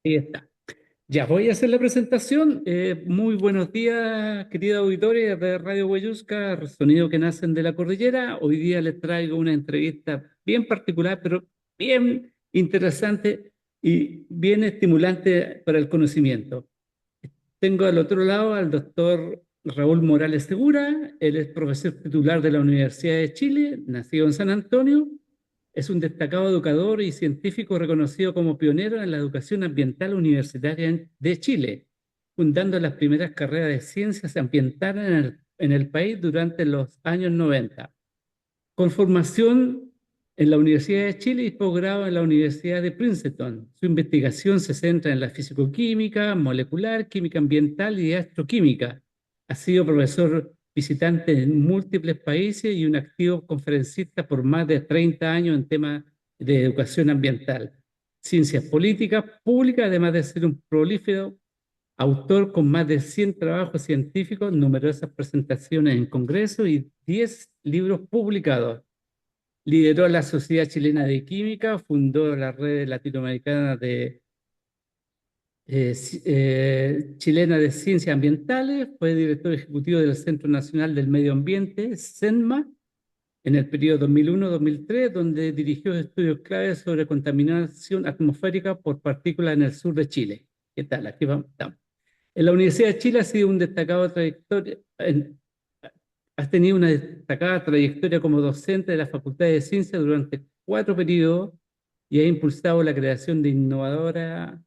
Ahí está. Ya voy a hacer la presentación. Muy buenos días, querida auditoria de Radio Huayusca, sonido que nacen de la cordillera. Hoy día les traigo una entrevista bien particular, pero bien interesante y bien estimulante para el conocimiento. Tengo al otro lado al doctor Raúl Morales Segura. Él es profesor titular de la Universidad de Chile, nacido en San Antonio. Es un destacado educador y científico reconocido como pionero en la educación ambiental universitaria de Chile, fundando las primeras carreras de ciencias ambientales en el país durante los años 90. Con formación en la Universidad de Chile y posgrado en la Universidad de Princeton. Su investigación se centra en la fisicoquímica, molecular, química ambiental y astroquímica. Ha sido profesor visitante en múltiples países y un activo conferencista por más de 30 años en temas de educación ambiental, ciencias políticas públicas, además de ser un prolífero autor con más de 100 trabajos científicos, numerosas presentaciones en congresos y 10 libros publicados. Lideró la Sociedad Chilena de Química, fundó la Red Latinoamericana Chilena de Ciencias Ambientales, fue director ejecutivo del Centro Nacional del Medio Ambiente, CENMA, en el periodo 2001-2003, donde dirigió estudios claves sobre contaminación atmosférica por partículas en el sur de Chile. ¿Qué tal? Aquí vamos. Estamos. En la Universidad de Chile ha sido un destacado trayectoria, has tenido una destacada trayectoria como docente de la Facultad de Ciencias durante 4 periodos y ha impulsado la creación de innovadora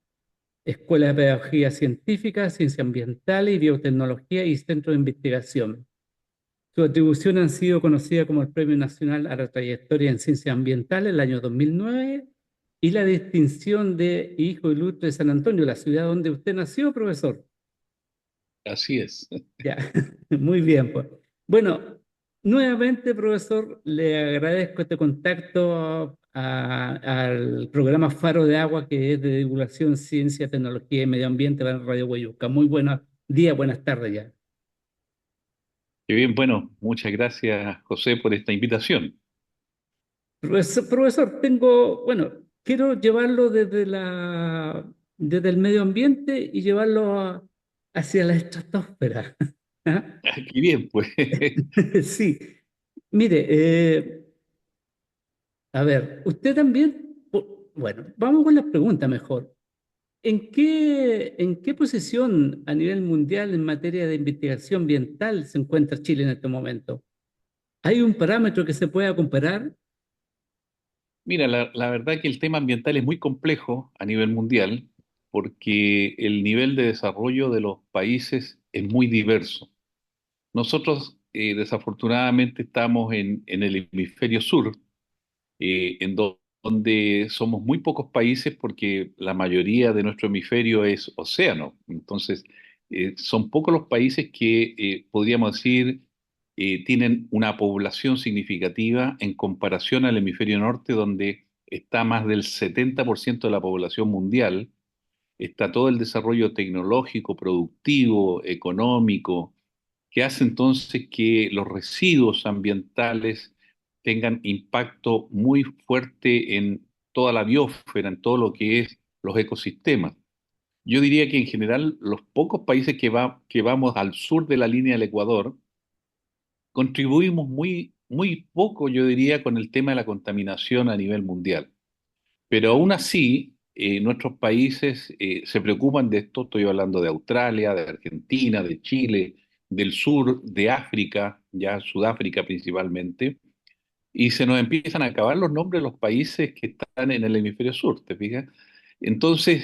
Escuela de Pedagogía Científica, Ciencia Ambiental y Biotecnología y Centro de Investigación. Sus atribuciones han sido conocidas como el Premio Nacional a la Trayectoria en Ciencias Ambientales el año 2009 y la distinción de Hijo Ilustre de San Antonio, la ciudad donde usted nació, profesor. Así es. Ya, muy bien, pues. Bueno, nuevamente, profesor, le agradezco este contacto al programa Faro de Agua, que es de divulgación, ciencia, tecnología y medio ambiente para Radio Huayuca. Muy buenos días, buenas tardes ya. Qué bien, bueno, muchas gracias, José, por esta invitación. Profesor, bueno, quiero llevarlo desde el medio ambiente y llevarlo hacia la estratosfera. ¿Ah? Qué bien, pues. Sí, mire, a ver, usted también, bueno, vamos con las preguntas mejor. ¿En qué posición a nivel mundial en materia de investigación ambiental se encuentra Chile en este momento? ¿Hay un parámetro que se pueda comparar? Mira, la verdad que el tema ambiental es muy complejo a nivel mundial porque el nivel de desarrollo de los países es muy diverso. Nosotros, desafortunadamente, estamos en el hemisferio sur, donde somos muy pocos países porque la mayoría de nuestro hemisferio es océano. Entonces, son pocos los países que podríamos decir tienen una población significativa en comparación al hemisferio norte, donde está más del 70% de la población mundial, está todo el desarrollo tecnológico, productivo, económico, que hace entonces que los residuos ambientales tengan impacto muy fuerte en toda la biosfera, en todo lo que es los ecosistemas. Yo diría que en general los pocos países que vamos al sur de la línea del Ecuador contribuimos muy poco, yo diría, con el tema de la contaminación a nivel mundial. Pero aún así, nuestros países se preocupan de esto. Estoy hablando de Australia, de Argentina, de Chile, del sur, de África, ya Sudáfrica principalmente, y se nos empiezan a acabar los nombres de los países que están en el hemisferio sur, ¿te fijas? Entonces,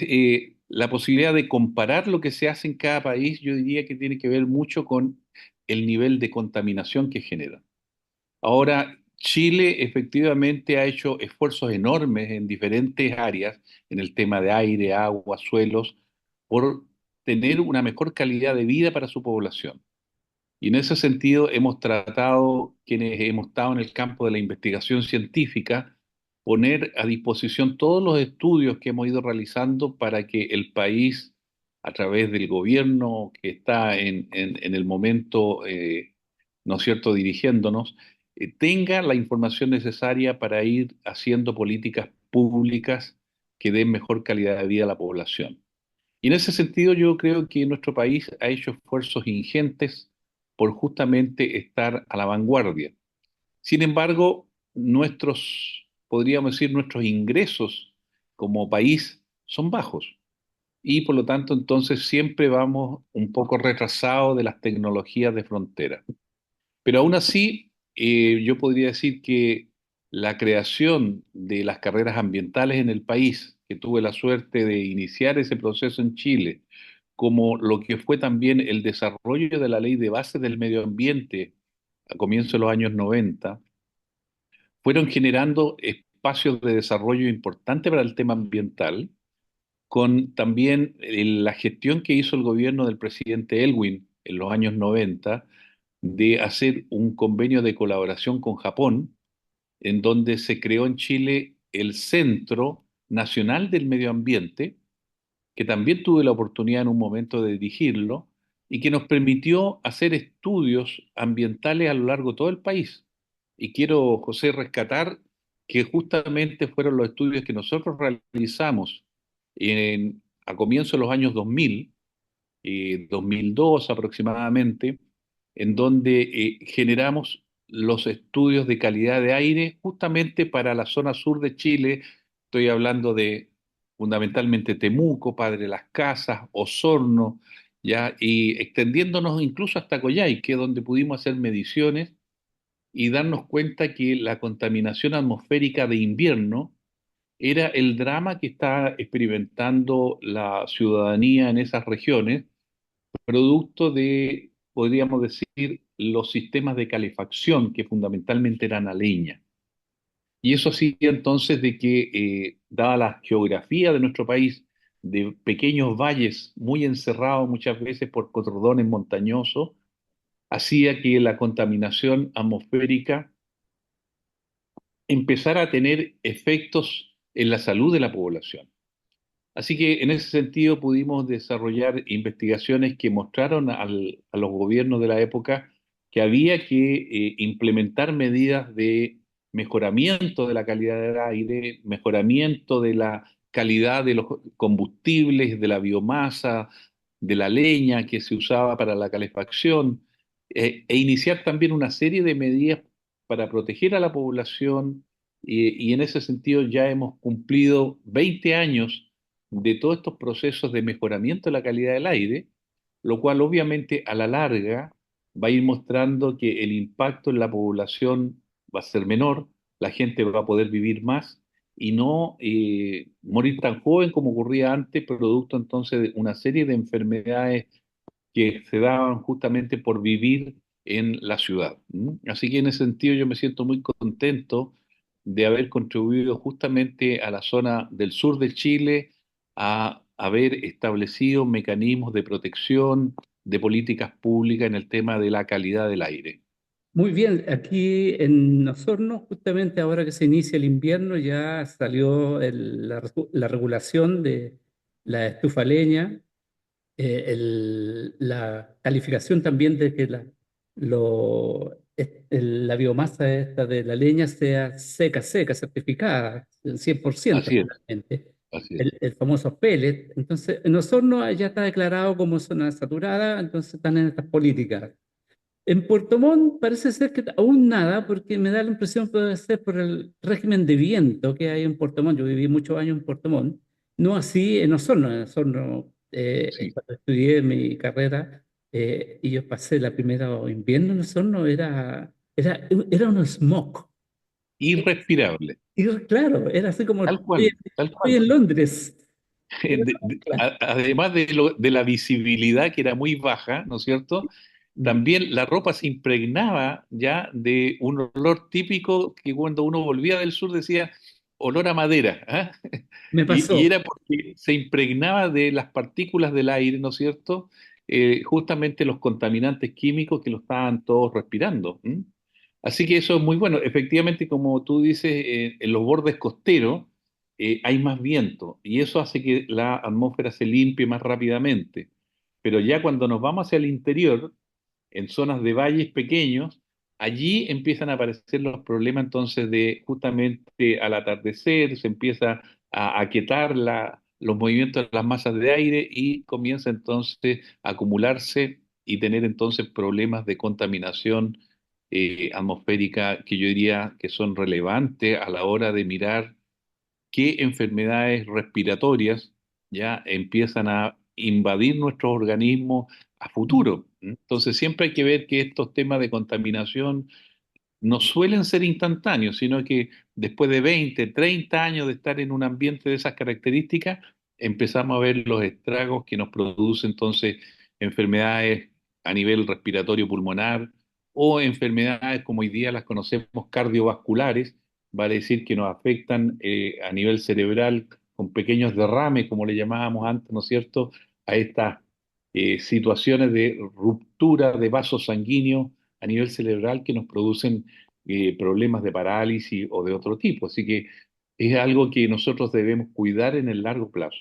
la posibilidad de comparar lo que se hace en cada país, yo diría que tiene que ver mucho con el nivel de contaminación que genera. Ahora, Chile efectivamente ha hecho esfuerzos enormes en diferentes áreas, en el tema de aire, agua, suelos, por tener una mejor calidad de vida para su población. Y en ese sentido hemos tratado, quienes hemos estado en el campo de la investigación científica, poner a disposición todos los estudios que hemos ido realizando para que el país, a través del gobierno que está en el momento, ¿no es cierto?, dirigiéndonos, tenga la información necesaria para ir haciendo políticas públicas que den mejor calidad de vida a la población. Y en ese sentido yo creo que nuestro país ha hecho esfuerzos ingentes por justamente estar a la vanguardia. Sin embargo, podríamos decir, nuestros ingresos como país son bajos y por lo tanto entonces siempre vamos un poco retrasados de las tecnologías de frontera. Pero aún así, yo podría decir que la creación de las carreras ambientales en el país, que tuve la suerte de iniciar ese proceso en Chile, como lo que fue también el desarrollo de la ley de base del medio ambiente a comienzos de los años 90, fueron generando espacios de desarrollo importantes para el tema ambiental, con también la gestión que hizo el gobierno del presidente Elwin en los años 90 de hacer un convenio de colaboración con Japón, en donde se creó en Chile el Centro Nacional del Medio Ambiente, que también tuve la oportunidad en un momento de dirigirlo, y que nos permitió hacer estudios ambientales a lo largo de todo el país. Y quiero, José, rescatar que justamente fueron los estudios que nosotros realizamos a comienzos de los años 2000, 2002 aproximadamente, en donde generamos los estudios de calidad de aire justamente para la zona sur de Chile. Estoy hablando de fundamentalmente Temuco, Padre Las Casas, Osorno, ya, y extendiéndonos incluso hasta Coyhaique, que es donde pudimos hacer mediciones y darnos cuenta que la contaminación atmosférica de invierno era el drama que está experimentando la ciudadanía en esas regiones, producto de, podríamos decir, los sistemas de calefacción que fundamentalmente eran a leña. Y eso hacía entonces de que, dada la geografía de nuestro país, de pequeños valles muy encerrados muchas veces por cordones montañosos, hacía que la contaminación atmosférica empezara a tener efectos en la salud de la población. Así que en ese sentido pudimos desarrollar investigaciones que mostraron a los gobiernos de la época que había que implementar medidas de mejoramiento de la calidad del aire, mejoramiento de la calidad de los combustibles, de la biomasa, de la leña que se usaba para la calefacción, e iniciar también una serie de medidas para proteger a la población y en ese sentido ya hemos cumplido 20 años de todos estos procesos de mejoramiento de la calidad del aire, lo cual obviamente a la larga va a ir mostrando que el impacto en la población va a ser menor, la gente va a poder vivir más y no morir tan joven como ocurría antes, producto entonces de una serie de enfermedades que se daban justamente por vivir en la ciudad. Así que en ese sentido yo me siento muy contento de haber contribuido justamente a la zona del sur de Chile a haber establecido mecanismos de protección de políticas públicas en el tema de la calidad del aire. Muy bien, aquí en Osorno, justamente ahora que se inicia el invierno, ya salió la regulación de la estufa a leña, la calificación también de que la biomasa esta de la leña sea seca, seca, certificada, el 100% Así es, finalmente, así es. el famoso pellet. Entonces, en Osorno ya está declarado como zona saturada, entonces están en estas políticas. En Puerto Montt parece ser que aún nada, porque me da la impresión que puede ser por el régimen de viento que hay en Puerto Montt. Yo viví muchos años en Puerto Montt, no así en Osorno. En Osorno, Sí. cuando estudié mi carrera y yo pasé la primera invierno en Osorno, era un smog. Irrespirable, Y claro, era así como tal cual, tal estoy cual. en Londres. Era Además de la visibilidad que era muy baja, ¿no es cierto? También la ropa se impregnaba ya de un olor típico que cuando uno volvía del sur decía olor a madera, ¿ah? Me Y pasó. era porque se impregnaba de las partículas del aire, ¿no es cierto? Justamente los contaminantes químicos que lo estaban todos respirando. Así que eso es muy bueno. Efectivamente, como tú dices, en los bordes costeros hay más viento y eso hace que la atmósfera se limpie más rápidamente. Pero ya cuando nos vamos hacia el interior, en zonas de valles pequeños, allí empiezan a aparecer los problemas entonces de justamente al atardecer se empieza a aquietar los movimientos de las masas de aire y comienza entonces a acumularse y tener entonces problemas de contaminación atmosférica que yo diría que son relevantes a la hora de mirar qué enfermedades respiratorias ya empiezan a invadir nuestros organismos a futuro. Entonces siempre hay que ver que estos temas de contaminación no suelen ser instantáneos, sino que después de 20, 30 años de estar en un ambiente de esas características, empezamos a ver los estragos que nos produce entonces enfermedades a nivel respiratorio pulmonar o enfermedades como hoy día las conocemos cardiovasculares, vale decir que nos afectan a nivel cerebral con pequeños derrames, como le llamábamos antes, ¿no es cierto?, a estas situaciones de ruptura de vasos sanguíneos a nivel cerebral que nos producen problemas de parálisis o de otro tipo. Así que es algo que nosotros debemos cuidar en el largo plazo.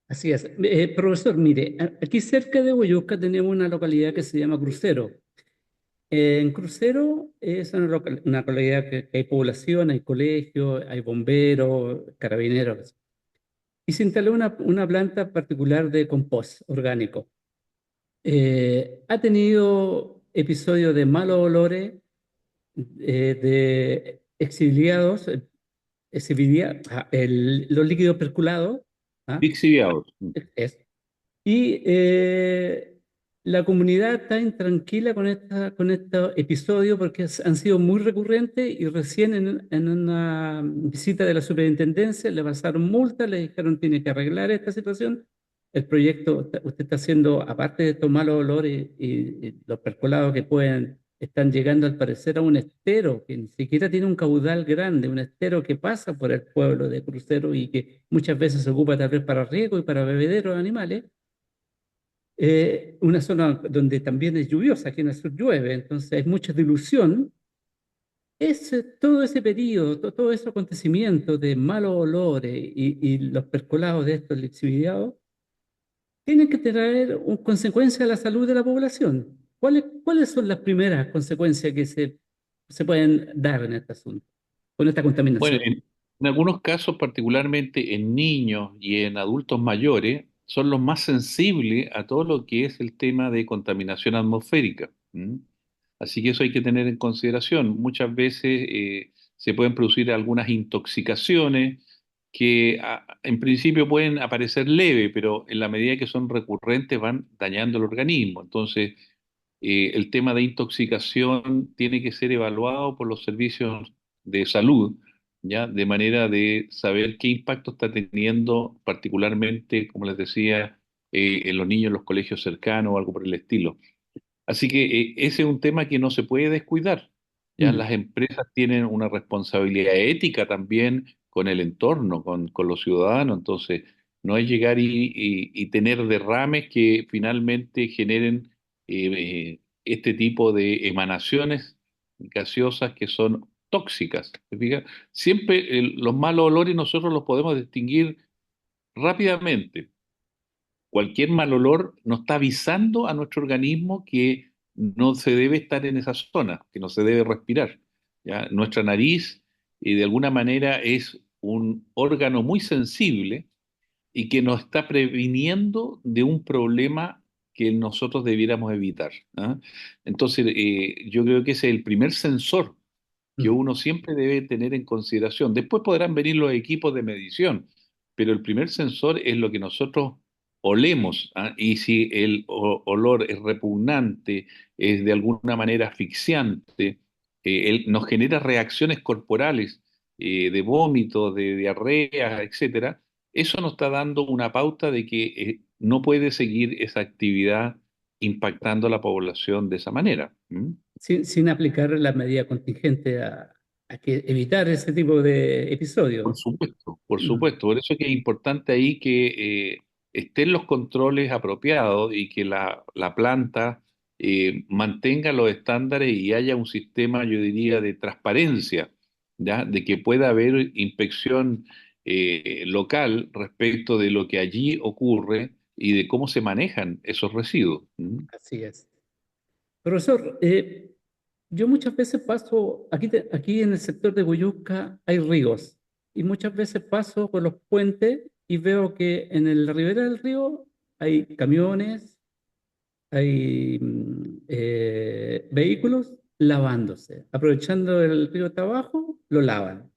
Así es. Profesor, mire, aquí cerca de Huayusca tenemos una localidad que se llama Crucero. En Crucero es una localidad que hay población, hay colegio, hay bomberos, carabineros. Y se instaló una planta particular de compost orgánico. Ha tenido episodios de malos olores, de exiliados, los líquidos percolados, ¿ah? Lixiviados. Es- y la comunidad está intranquila con estos episodios porque han sido muy recurrentes y recién en una visita de la superintendencia le pasaron multas, le dijeron tiene que arreglar esta situación. El proyecto, usted está haciendo, aparte de estos malos olores y los percolados que están llegando al parecer a un estero que ni siquiera tiene un caudal grande, un estero que pasa por el pueblo de Crucero y que muchas veces se ocupa tal vez para riego y para bebederos de animales. Una zona donde también es lluviosa, aquí en el sur llueve, entonces hay mucha dilución. Todo ese periodo, todo ese acontecimiento de malos olores y los percolados de estos lixiviados, tienen que tener consecuencias a la salud de la población. ¿Cuáles son las primeras consecuencias que se pueden dar en este asunto, con esta Bueno, contaminación? en algunos casos, particularmente en niños y en adultos mayores, son los más sensibles a todo lo que es el tema de contaminación atmosférica. Así que eso hay que tener en consideración. Muchas veces se pueden producir algunas intoxicaciones que en principio pueden aparecer leve, pero en la medida que son recurrentes van dañando el organismo. Entonces, el tema de intoxicación tiene que ser evaluado por los servicios de salud, ¿ya? De manera de saber qué impacto está teniendo, particularmente, como les decía, en los niños en los colegios cercanos o algo por el estilo. Así que ese es un tema que no se puede descuidar. Ya Mm. las empresas tienen una responsabilidad ética también con el entorno, con los ciudadanos. Entonces, no es llegar y tener derrames que finalmente generen este tipo de emanaciones gaseosas que son tóxicas. ¿Te fijas? Siempre los malos olores nosotros los podemos distinguir rápidamente. Cualquier mal olor nos está avisando a nuestro organismo que no se debe estar en esa zona, que no se debe respirar. ¿Ya? Nuestra nariz, de alguna manera, es un órgano muy sensible y que nos está previniendo de un problema que nosotros debiéramos evitar. ¿Ah? Entonces, yo creo que ese es el primer sensor que Mm. uno siempre debe tener en consideración. Después podrán venir los equipos de medición, pero el primer sensor es lo que nosotros olemos, ¿ah? Y si el olor es repugnante, es de alguna manera asfixiante, nos genera reacciones corporales de vómito, de diarrea, etcétera, eso nos está dando una pauta de que no puede seguir esa actividad impactando a la población de esa manera. ¿Mm? Sin aplicar la medida contingente a que evitar ese tipo de episodios. Por supuesto, por Mm. supuesto. Por eso es que es importante ahí que estén los controles apropiados y que la planta mantenga los estándares y haya un sistema, yo diría, de transparencia, ¿ya? De que pueda haber inspección local respecto de lo que allí ocurre y de cómo se manejan esos residuos. ¿Mm? Así es. Profesor, yo muchas veces paso, aquí en el sector de Boyusca hay ríos, y muchas veces paso por los puentes y veo que en la ribera del río hay camiones, hay vehículos lavándose. Aprovechando el río está abajo, lo lavan.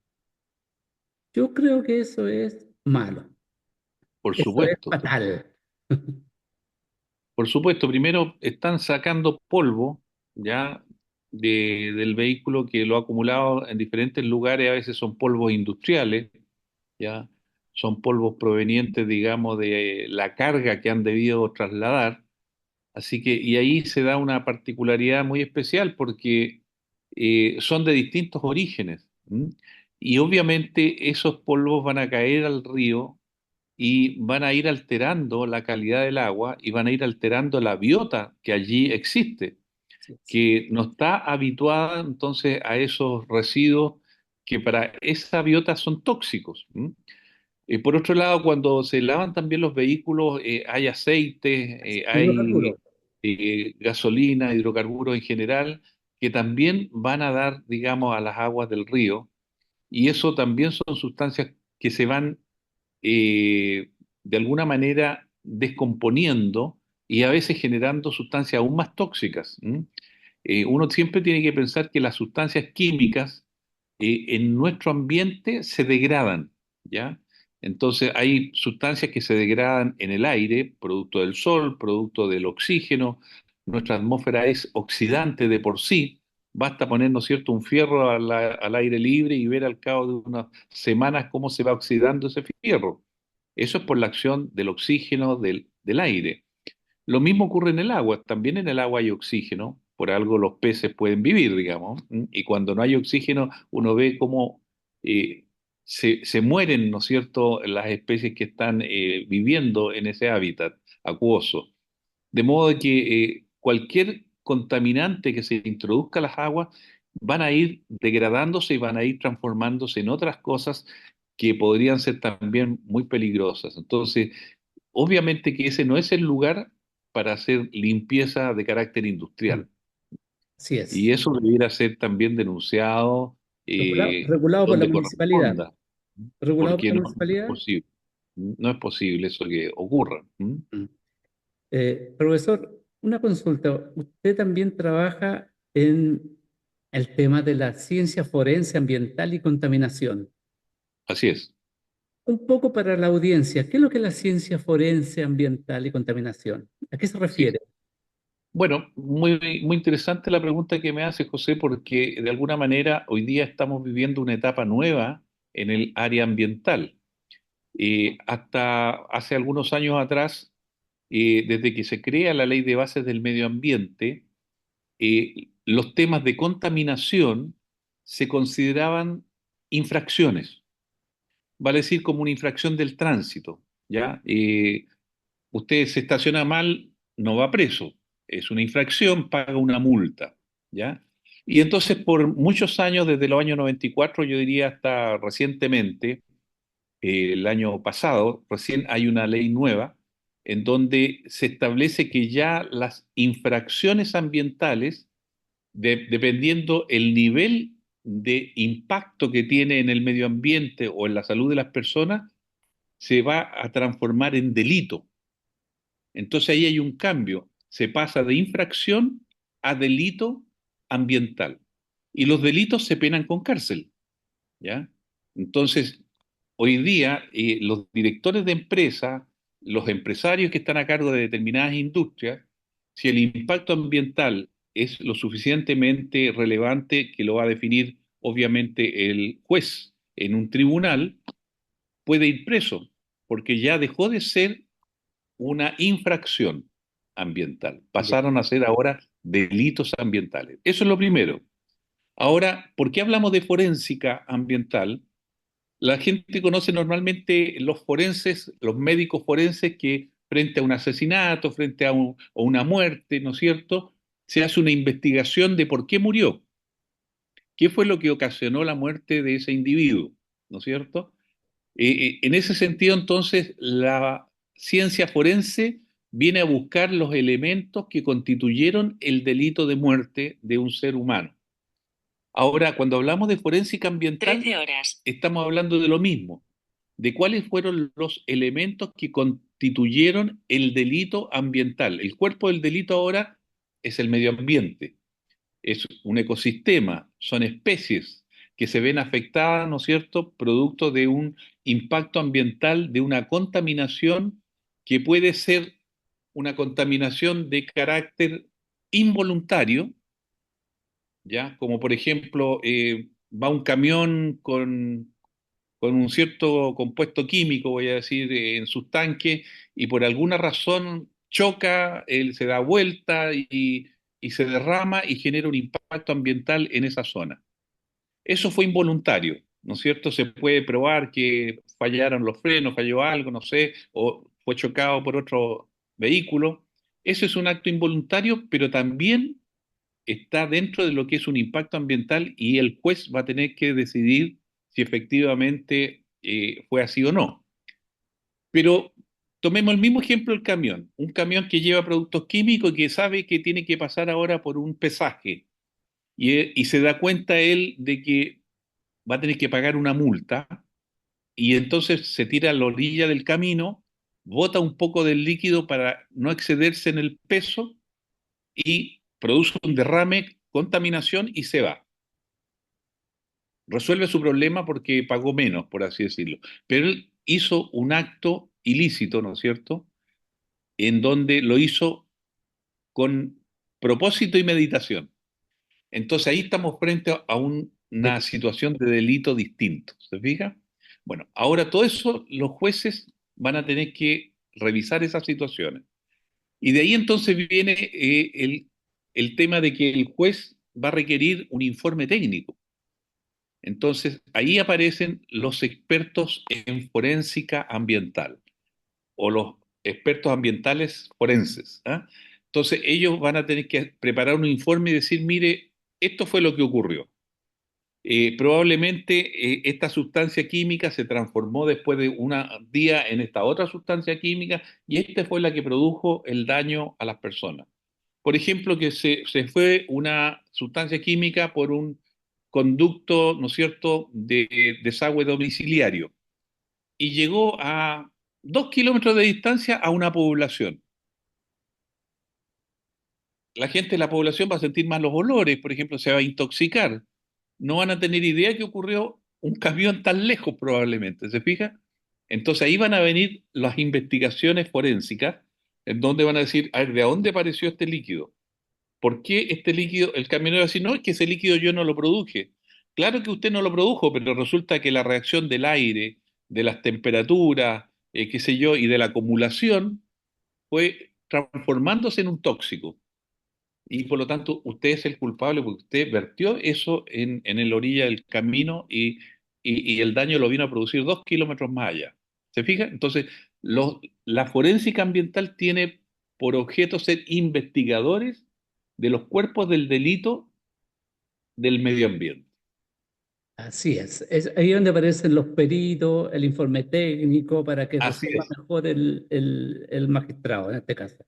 Yo creo que eso es malo, Por eso es supuesto. fatal. Por supuesto, primero están sacando polvo ya del vehículo que lo ha acumulado en diferentes lugares, a veces son polvos industriales, ya son polvos provenientes, digamos, de la carga que han debido trasladar. Así que, y ahí se da una particularidad muy especial porque son de distintos orígenes. ¿M? Y obviamente esos polvos van a caer al río y van a ir alterando la calidad del agua y van a ir alterando la biota que allí existe, Así es. que no está habituada entonces a esos residuos que para esa biota son tóxicos. ¿M? Por otro lado, cuando se lavan también los vehículos, hay aceite, hay Hidrocarburos. gasolina, hidrocarburos en general, que también van a dar, digamos, a las aguas del río, y eso también son sustancias que se van de alguna manera descomponiendo y a veces generando sustancias aún más tóxicas. ¿M? Uno siempre tiene que pensar que las sustancias químicas en nuestro ambiente se degradan, ¿ya? Entonces hay sustancias que se degradan en el aire, producto del sol, producto del oxígeno. Nuestra atmósfera es oxidante de por sí. Basta poner, ¿no es cierto?, un fierro al aire libre y ver al cabo de unas semanas cómo se va oxidando ese fierro. Eso es por la acción del oxígeno del aire. Lo mismo ocurre en el agua, también en el agua hay oxígeno, por algo los peces pueden vivir, digamos, y cuando no hay oxígeno uno ve cómo eh, se mueren, ¿no es cierto?, las especies que están viviendo en ese hábitat acuoso. De modo de que cualquier contaminante que se introduzca a las aguas van a ir degradándose y van a ir transformándose en otras cosas que podrían ser también muy peligrosas. Entonces, obviamente que ese no es el lugar para hacer limpieza de carácter Mm, industrial. así Y es. eso debiera ser también denunciado Regulado por la donde municipalidad. corresponda, Regulado por porque la no es municipalidad. posible. No es posible eso que ocurra. ¿M? Mm. Profesor, una consulta. Usted también trabaja en el tema de la ciencia forense ambiental y contaminación. Así es. Un poco para la audiencia, ¿qué es lo que es la ciencia forense ambiental y contaminación? ¿A qué se Sí. refiere? Bueno, muy interesante la pregunta que me hace José, porque de alguna manera hoy día estamos viviendo una etapa nueva en el área ambiental. Hasta hace algunos años atrás, desde que se crea la Ley de Bases del Medio Ambiente, los temas de contaminación se consideraban infracciones, vale decir como una infracción del tránsito, ¿ya? Usted se estaciona mal, no va preso, es una infracción, paga una multa, ¿ya? Y entonces por muchos años, desde los años 94, yo diría hasta recientemente, el año pasado, recién hay una ley nueva en donde se establece que ya las infracciones ambientales, dependiendo el nivel de impacto que tiene en el medio ambiente o en la salud de las personas, se va a transformar en delito. Entonces ahí hay un cambio, se pasa de infracción a delito ambiental. Y los delitos se penan con cárcel, ¿ya? Entonces, hoy día los directores de empresa, los empresarios que están a cargo de determinadas industrias, si el impacto ambiental es lo suficientemente relevante que lo va a definir obviamente el juez en un tribunal, puede ir preso, porque ya dejó de ser una infracción ambiental, Ya. pasaron a ser ahora delitos ambientales. Eso es lo primero. Ahora, ¿por qué hablamos de forénsica ambiental? La gente conoce normalmente los forenses, los médicos forenses que frente a un asesinato, frente a una muerte, ¿no es cierto? Se hace una investigación de por qué murió, qué fue lo que ocasionó la muerte de ese individuo, ¿no es cierto? En ese sentido, entonces, la ciencia forense viene a buscar los elementos que constituyeron el delito de muerte de un ser humano. Ahora, cuando hablamos de forénsica ambiental, 13 horas. estamos hablando de lo mismo. de cuáles fueron los elementos que constituyeron el delito ambiental. El cuerpo del delito ahora es el medio ambiente, es un ecosistema, son especies que se ven afectadas, ¿no es cierto?, producto de un impacto ambiental, de una contaminación que puede ser una contaminación de carácter involuntario, ¿ya? Como por ejemplo, va un camión con un cierto compuesto químico, voy a decir, en sus tanques, y por alguna razón choca, él se da vuelta y se derrama y genera un impacto ambiental en esa zona. Eso fue involuntario, ¿no es cierto? Se puede probar que fallaron los frenos, falló algo, no sé, o fue chocado por otro vehículo. Eso es un acto involuntario, pero también está dentro de lo que es un impacto ambiental y el juez va a tener que decidir si efectivamente fue así o no. Pero tomemos el mismo ejemplo del camión, un camión que lleva productos químicos y que sabe que tiene que pasar ahora por un pesaje y se da cuenta él de que va a tener que pagar una multa y entonces se tira a la orilla del camino, bota un poco del líquido para no excederse en el peso y produce un derrame, contaminación y se va. Resuelve su problema porque pagó menos, por así decirlo. Pero él hizo un acto ilícito, ¿no es cierto? En donde lo hizo con propósito y meditación. Entonces ahí estamos frente a una situación de delito distinto, ¿se fija? Bueno, ahora todo eso los jueces van a tener que revisar esas situaciones. Y de ahí entonces viene el tema de que el juez va a requerir un informe técnico. Entonces, ahí aparecen los expertos en forénsica ambiental o los expertos ambientales forenses. ¿Ah? Entonces, ellos van a tener que preparar un informe y decir, mire, esto fue lo que ocurrió. Probablemente esta sustancia química se transformó después de un día en esta otra sustancia química y esta fue la que produjo el daño a las personas. Por ejemplo, que se fue una sustancia química por un conducto, ¿no es cierto?, de desagüe domiciliario y llegó a 2 kilómetros de distancia a una población. La gente de la población va a sentir más los olores, por ejemplo, se va a intoxicar. No van a tener idea que ocurrió un camión tan lejos probablemente, ¿se fija? Entonces ahí van a venir las investigaciones forensicas, en donde van a decir, a ver, ¿de dónde apareció este líquido? ¿Por qué este líquido? El camionero va a decir, no, es que ese líquido yo no lo produje. Claro que usted no lo produjo, pero resulta que la reacción del aire, de las temperaturas, qué sé yo, y de la acumulación fue transformándose en un tóxico. Y por lo tanto, usted es el culpable porque usted vertió eso en la orilla del camino y el daño lo vino a producir 2 kilómetros más allá. ¿Se fija? Entonces, la forénsica ambiental tiene por objeto ser investigadores de los cuerpos del delito del medio ambiente. Así es ahí donde aparecen los peritos, el informe técnico para que Así resuelva es, mejor el magistrado en este caso.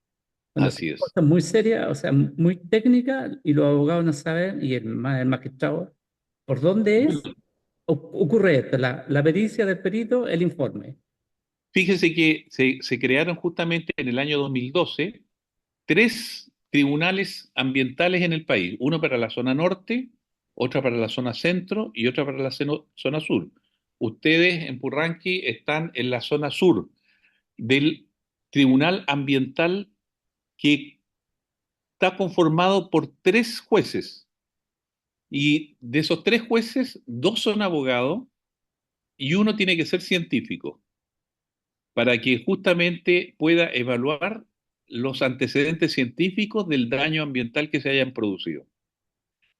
Cuando son así es. cosas muy serias, o sea, muy técnicas, y los abogados no saben, y el magistrado, por dónde Bueno, es, ocurre esto, la pericia del perito, el informe. fíjese que se crearon justamente en el año 2012 tres tribunales ambientales en el país, uno para la zona norte, otra para la zona centro y otra para la zona sur. Ustedes en Purranqui están en la zona sur del tribunal ambiental que está conformado por tres jueces y de esos tres jueces, dos son abogados y uno tiene que ser científico para que justamente pueda evaluar los antecedentes científicos del daño ambiental que se hayan producido.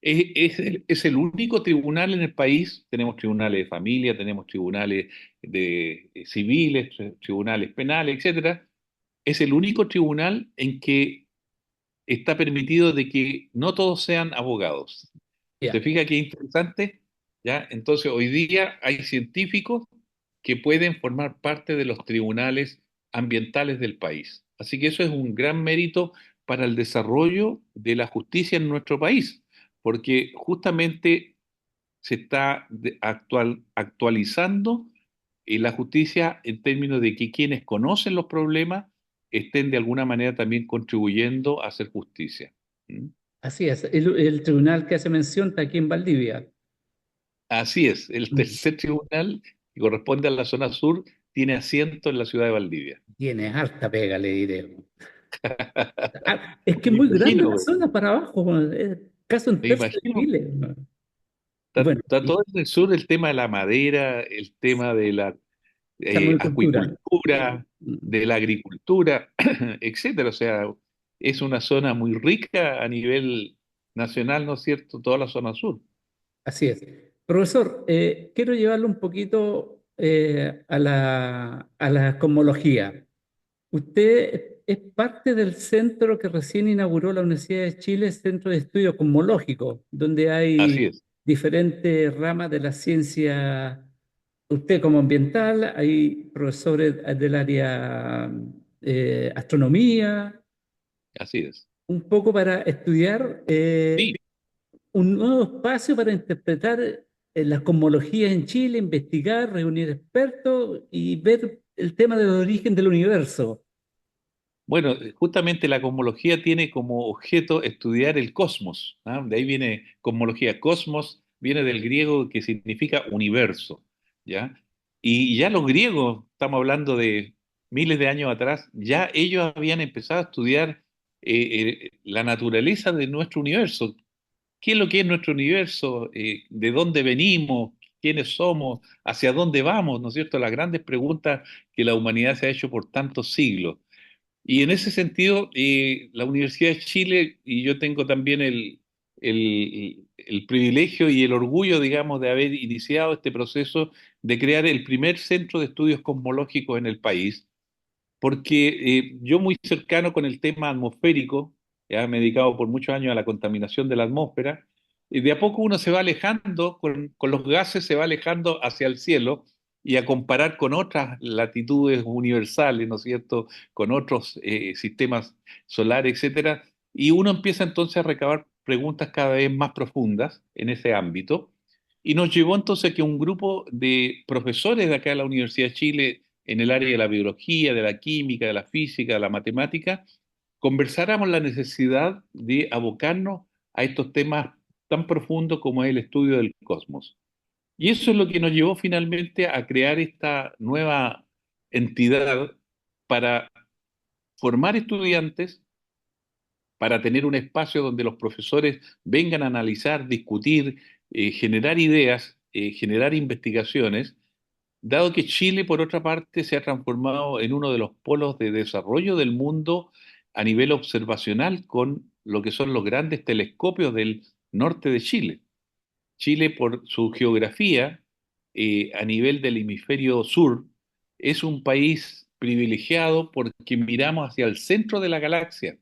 Es el único tribunal en el país, tenemos tribunales de familia, tenemos tribunales de civiles, tribunales penales, etcétera. Es el único tribunal en que está permitido de que no todos sean abogados. ¿Se Ya. fija qué interesante? ¿Ya? Entonces, hoy día hay científicos que pueden formar parte de los tribunales ambientales del país. Así que eso es un gran mérito para el desarrollo de la justicia en nuestro país, porque justamente se está actualizando la justicia en términos de que quienes conocen los problemas estén de alguna manera también contribuyendo a hacer justicia. ¿Mm? Así es, el tribunal que hace mención está aquí en Valdivia. Así es, el Mm. tercer tribunal que corresponde a la zona sur tiene asiento en la ciudad de Valdivia. Tiene harta pega, le diré. Ah, es que es Me muy grande imagino, la zona para abajo, bueno, es casi un me tercio de imagino. Chile. Bueno, Está, bueno, está y todo en el sur el tema de la madera, el tema de la salmocultura. acuicultura, Mm. de la agricultura, etcétera. O sea, es una zona muy rica a nivel nacional, ¿no es cierto? Toda la zona sur. Así es. Profesor, quiero llevarlo un poquito a la cosmología. Usted es parte del centro que recién inauguró la Universidad de Chile, Centro de Estudio Cosmológico, donde Así hay es, diferentes ramas de la ciencia. Usted como ambiental, hay profesores del área astronomía, así es. un poco para estudiar Sí, un nuevo espacio para interpretar la cosmología en Chile, investigar, reunir expertos y ver el tema del origen del universo. bueno, justamente la cosmología tiene como objeto estudiar el cosmos, ¿ah? De ahí viene cosmología. Cosmos viene del griego que significa universo, ¿ya? Y ya los griegos, estamos hablando de miles de años atrás, ya ellos habían empezado a estudiar la naturaleza de nuestro universo. ¿Qué es lo que es nuestro universo? ¿De dónde venimos? ¿Quiénes somos? ¿Hacia dónde vamos? ¿No es cierto? Las grandes preguntas que la humanidad se ha hecho por tantos siglos. Y en ese sentido, la Universidad de Chile, y yo tengo también el privilegio y el orgullo, digamos, de haber iniciado este proceso de crear el primer centro de estudios cosmológicos en el país, porque yo muy cercano con el tema atmosférico, ya me he dedicado por muchos años a la contaminación de la atmósfera, y de a poco uno se va alejando, con los gases se va alejando hacia el cielo y a comparar con otras latitudes universales, ¿no es cierto?, con otros sistemas solares, etcétera, y uno empieza entonces a recabar preguntas cada vez más profundas en ese ámbito, y nos llevó entonces a que un grupo de profesores de acá de la Universidad de Chile, en el área de la biología, de la química, de la física, de la matemática, conversáramos la necesidad de abocarnos a estos temas tan profundos como es el estudio del cosmos. Y eso es lo que nos llevó finalmente a crear esta nueva entidad para formar estudiantes, para tener un espacio donde los profesores vengan a analizar, discutir, generar ideas, generar investigaciones, dado que Chile, por otra parte, se ha transformado en uno de los polos de desarrollo del mundo a nivel observacional con lo que son los grandes telescopios del norte de Chile. Chile, por su geografía, a nivel del hemisferio sur, es un país privilegiado porque miramos hacia el centro de la galaxia,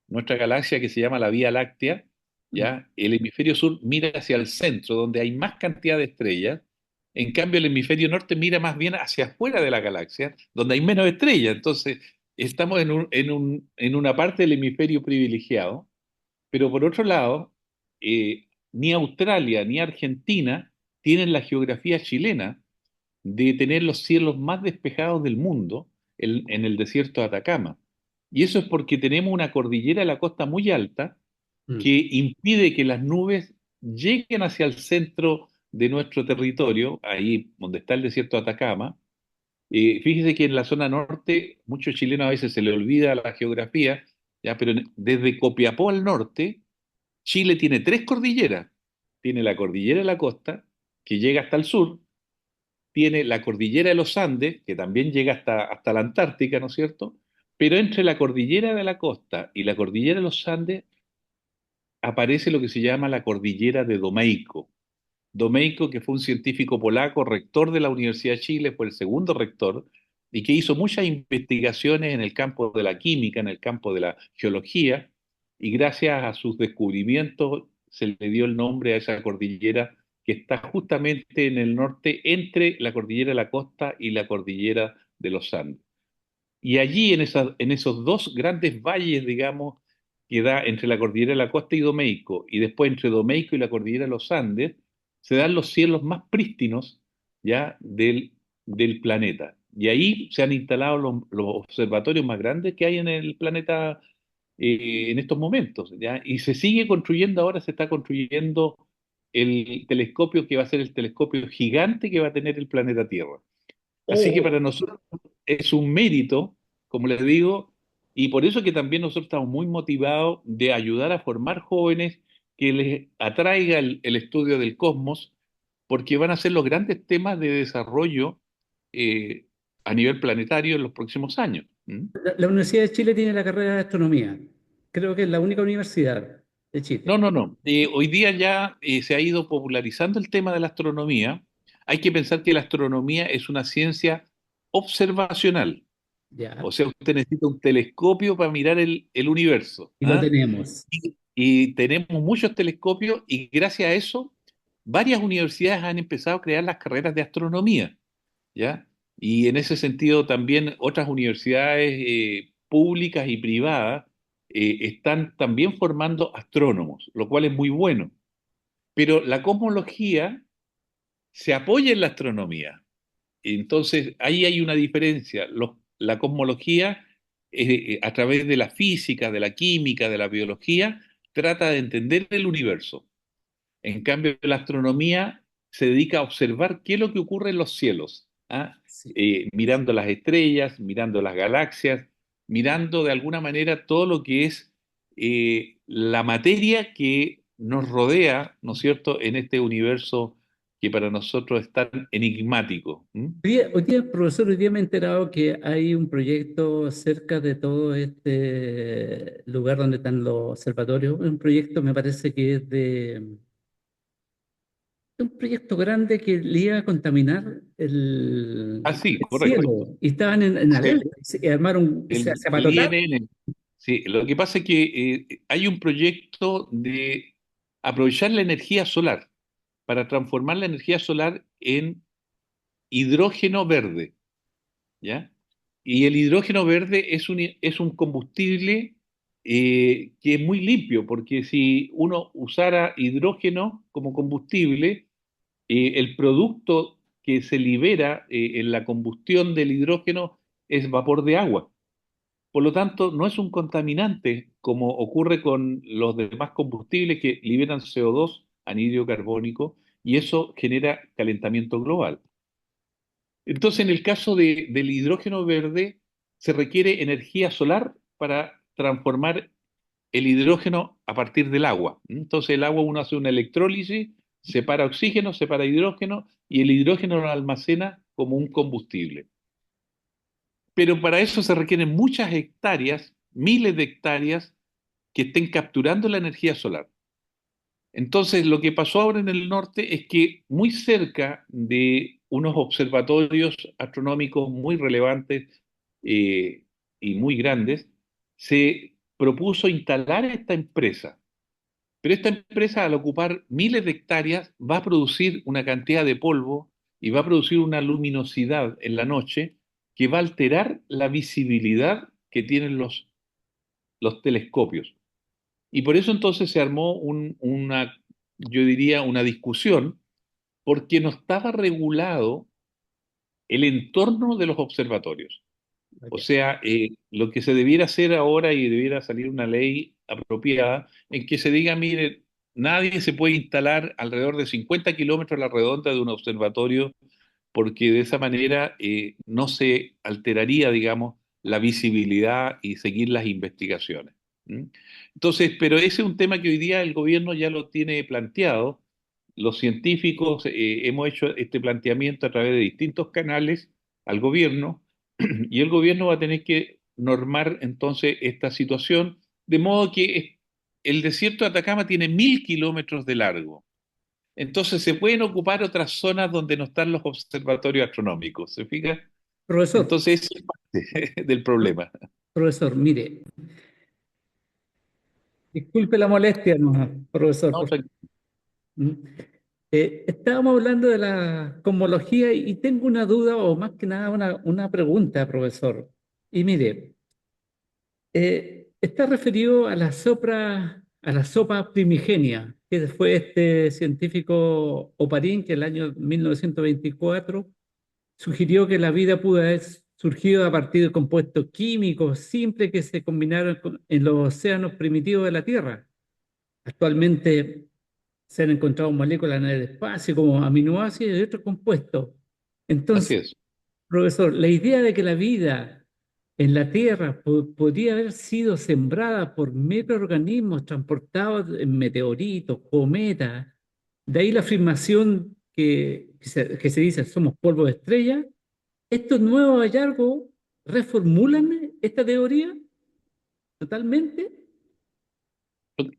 nuestra galaxia que se llama la Vía Láctea, ¿ya? El hemisferio sur mira hacia el centro, donde hay más cantidad de estrellas. En cambio, el hemisferio norte mira más bien hacia afuera de la galaxia, donde hay menos estrellas. Entonces, estamos en una parte del hemisferio privilegiado, pero por otro lado, ni Australia ni Argentina tienen la geografía chilena de tener los cielos más despejados del mundo en el desierto de Atacama. Y eso es porque tenemos una cordillera de la costa muy alta Mm. que impide que las nubes lleguen hacia el centro de nuestro territorio, ahí donde está el desierto de Atacama. Fíjese que en la zona norte, muchos chilenos a veces se le olvida la geografía, ya, pero desde Copiapó al norte, Chile tiene tres cordilleras. Tiene la cordillera de la costa, que llega hasta el sur, tiene la cordillera de los Andes, que también llega hasta la Antártica, ¿no es cierto? Pero entre la cordillera de la costa y la cordillera de los Andes aparece lo que se llama la cordillera de Domeico. Domeico, que fue un científico polaco, rector de la Universidad de Chile, fue el segundo rector, y que hizo muchas investigaciones en el campo de la química, en el campo de la geología, y gracias a sus descubrimientos se le dio el nombre a esa cordillera que está justamente en el norte entre la cordillera de la costa y la cordillera de los Andes. Y allí, en esos dos grandes valles, digamos, que da entre la cordillera de la costa y Domeico, y después entre Domeico y la cordillera de los Andes, se dan los cielos más prístinos ya del planeta. Y ahí se han instalado los observatorios más grandes que hay en el planeta en estos momentos, ¿ya? Y se sigue construyendo, ahora se está construyendo el telescopio que va a ser el telescopio gigante que va a tener el planeta Tierra. Así que para Oh, nosotros es un mérito, como les digo, y por eso que también nosotros estamos muy motivados de ayudar a formar jóvenes que les atraiga el estudio del cosmos, porque van a ser los grandes temas de desarrollo eh, a nivel planetario en los próximos años. ¿Mm? la Universidad de Chile tiene la carrera de astronomía. Creo que es la única universidad de No, Chile. no, no. Hoy día ya se ha ido popularizando el tema de la astronomía. Hay que pensar que la astronomía es una ciencia observacional. O Ya, sea, usted necesita un telescopio para mirar el universo. y lo ¿Ah? tenemos. Y tenemos muchos telescopios y gracias a eso varias universidades han empezado a crear las carreras de astronomía, ¿ya? Y en ese sentido también otras universidades públicas y privadas están también formando astrónomos, lo cual es muy bueno. Pero la cosmología se apoya en la astronomía. Entonces, ahí hay una diferencia. La cosmología, a través de la física, de la química, de la biología, trata de entender el universo. En cambio, la astronomía se dedica a observar qué es lo que ocurre en los cielos, ¿ah? Sí. Mirando las estrellas, mirando las galaxias, mirando de alguna manera todo lo que es la materia que nos rodea, ¿no es cierto?, en este universo que para nosotros es tan enigmático. ¿Mm? Profesor, hoy día me he enterado que hay un proyecto cerca de todo este lugar donde están los observatorios. Un proyecto, me parece que es de un proyecto grande que le iba a contaminar Ah, sí, el correcto. cielo. Y estaban en Sí. alerta. Y armaron, se El apatotaron. INN. Sí, lo que pasa es que hay un proyecto de aprovechar la energía solar para transformar la energía solar en hidrógeno verde, ¿ya? Y el hidrógeno verde es un combustible que es muy limpio, porque si uno usara hidrógeno como combustible, el producto que se libera en la combustión del hidrógeno es vapor de agua. Por lo tanto, no es un contaminante como ocurre con los demás combustibles que liberan CO2, anhídrido carbónico, y eso genera calentamiento global. Entonces, en el caso del hidrógeno verde, se requiere energía solar para transformar el hidrógeno a partir del agua. Entonces, el agua uno hace una electrólisis, separa oxígeno, separa hidrógeno, y el hidrógeno lo almacena como un combustible. Pero para eso se requieren muchas hectáreas, miles de hectáreas que estén capturando la energía solar. Entonces, lo que pasó ahora en el norte es que muy cerca de unos observatorios astronómicos muy relevantes eh, y muy grandes, se propuso instalar esta empresa. Pero esta empresa, al ocupar miles de hectáreas, va a producir una cantidad de polvo y va a producir una luminosidad en la noche que va a alterar la visibilidad que tienen los telescopios. Y por eso entonces se armó yo diría, una discusión, porque no estaba regulado el entorno de los observatorios. O Ok. sea, lo que se debiera hacer ahora y debiera salir una ley apropiada en que se diga, mire, nadie se puede instalar alrededor de 50 kilómetros a la redonda de un observatorio porque de esa manera no se alteraría, digamos, la visibilidad y seguir las investigaciones. ¿Mm? Entonces, pero ese es un tema que hoy día el gobierno ya lo tiene planteado. Los científicos hemos hecho este planteamiento a través de distintos canales al gobierno y el gobierno va a tener que normar entonces esta situación, de modo que el desierto de Atacama tiene 1.000 kilómetros de largo. Entonces se pueden ocupar otras zonas donde no están los observatorios astronómicos, ¿se fija? Profesor, Entonces eso es parte del problema. profesor, mire, disculpe la molestia, no, profesor. No, ¿Mm? Estábamos hablando de la cosmología y tengo una duda o más que nada una pregunta, profesor. Y mire, está referido a la sopa primigenia, que fue este científico Oparín que el año 1924 sugirió que la vida pudo haber surgido a partir de compuestos químicos simples que se combinaron en los océanos primitivos de la Tierra. Actualmente se han encontrado moléculas en el espacio como aminoácidos y otros compuestos. Así Entonces, es. profesor, la idea de que la vida en la Tierra podría haber sido sembrada por microorganismos transportados en meteoritos, cometas, de ahí la afirmación que se dice somos polvo de estrella. ¿Estos nuevos hallazgos reformulan esta teoría totalmente?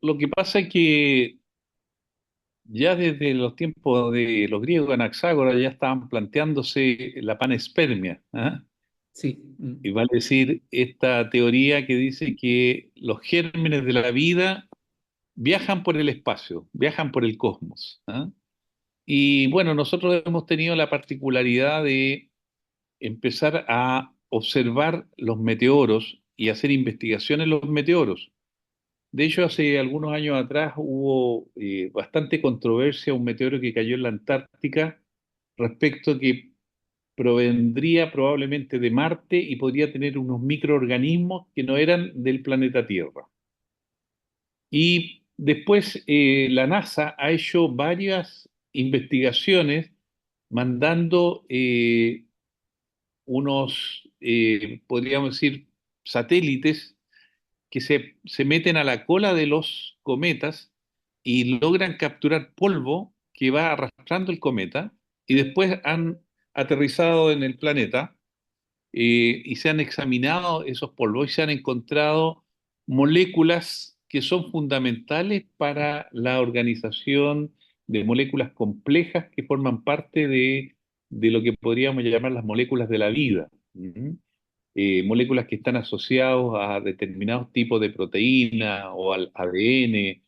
Lo que pasa es que ya desde los tiempos de los griegos, Anaxágoras, ya estaban planteándose la panespermia, ¿ah? Sí. Y vale decir, esta teoría que dice que los gérmenes de la vida viajan por el espacio, viajan por el cosmos, ¿ah? Y bueno, nosotros hemos tenido la particularidad de empezar a observar los meteoros y hacer investigaciones en los meteoros. De hecho, hace algunos años atrás hubo bastante controversia, un meteoro que cayó en la Antártica respecto a que provendría probablemente de Marte y podría tener unos microorganismos que no eran del planeta Tierra. Y después la NASA ha hecho varias investigaciones mandando podríamos decir, satélites que se meten a la cola de los cometas y logran capturar polvo que va arrastrando el cometa y después han aterrizado en el planeta y se han examinado esos polvos y se han encontrado moléculas que son fundamentales para la organización de moléculas complejas que forman parte de lo que podríamos llamar las moléculas de la vida. ¿Mm? Moléculas que están asociadas a determinados tipos de proteína o al ADN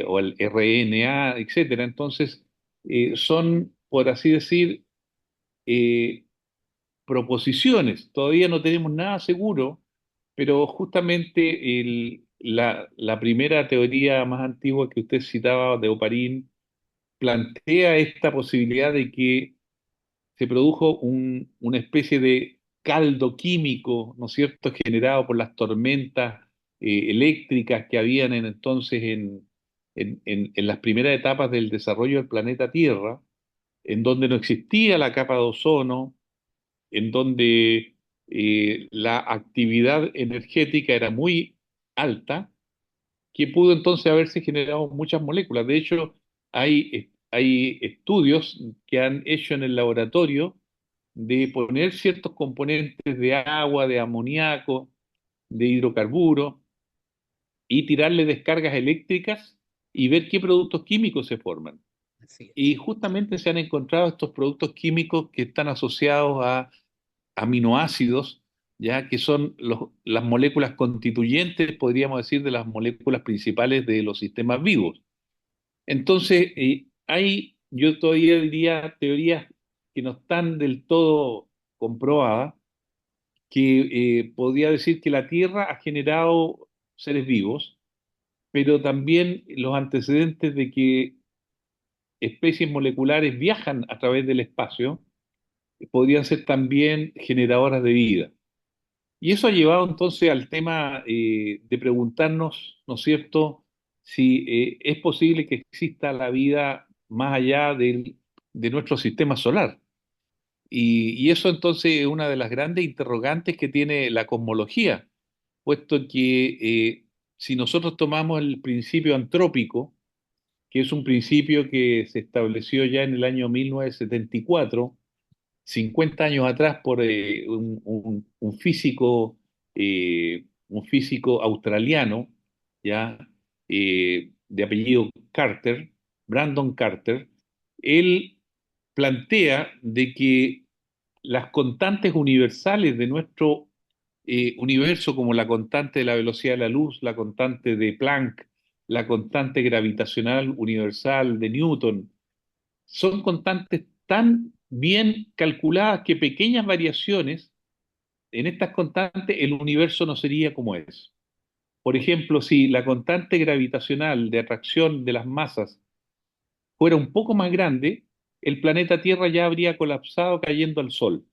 o al RNA, etcétera. Entonces, son, por así decir, eh, proposiciones. Todavía no tenemos nada seguro, pero justamente la primera teoría más antigua que usted citaba de Oparín plantea esta posibilidad de que se produjo una especie de caldo químico, ¿no es cierto?, generado por las tormentas eléctricas que habían entonces en las primeras etapas del desarrollo del planeta Tierra, en donde no existía la capa de ozono, en donde la actividad energética era muy alta, que pudo entonces haberse generado muchas moléculas. De hecho, hay estudios que han hecho en el laboratorio de poner ciertos componentes de agua, de amoníaco, de hidrocarburo y tirarle descargas eléctricas y ver qué productos químicos se forman. Así es. Y justamente se han encontrado estos productos químicos que están asociados a aminoácidos, ya que son las moléculas constituyentes, podríamos decir, de las moléculas principales de los sistemas vivos. Entonces, yo todavía diría, teorías que no están del todo comprobadas, que podría decir que la Tierra ha generado seres vivos, pero también los antecedentes de que especies moleculares viajan a través del espacio podrían ser también generadoras de vida. Y eso ha llevado entonces al tema de preguntarnos, ¿no es cierto?, si es posible que exista la vida más allá de nuestro sistema solar. Y eso entonces es una de las grandes interrogantes que tiene la cosmología, puesto que si nosotros tomamos el principio antrópico, que es un principio que se estableció ya en el año 1974, 50 años atrás por un físico australiano, ya, de apellido Carter, Brandon Carter. Él plantea de que las constantes universales de nuestro universo, como la constante de la velocidad de la luz, la constante de Planck, la constante gravitacional universal de Newton, son constantes tan bien calculadas que pequeñas variaciones en estas constantes el universo no sería como es. Por ejemplo, si la constante gravitacional de atracción de las masas fuera un poco más grande, el planeta Tierra ya habría colapsado cayendo al Sol.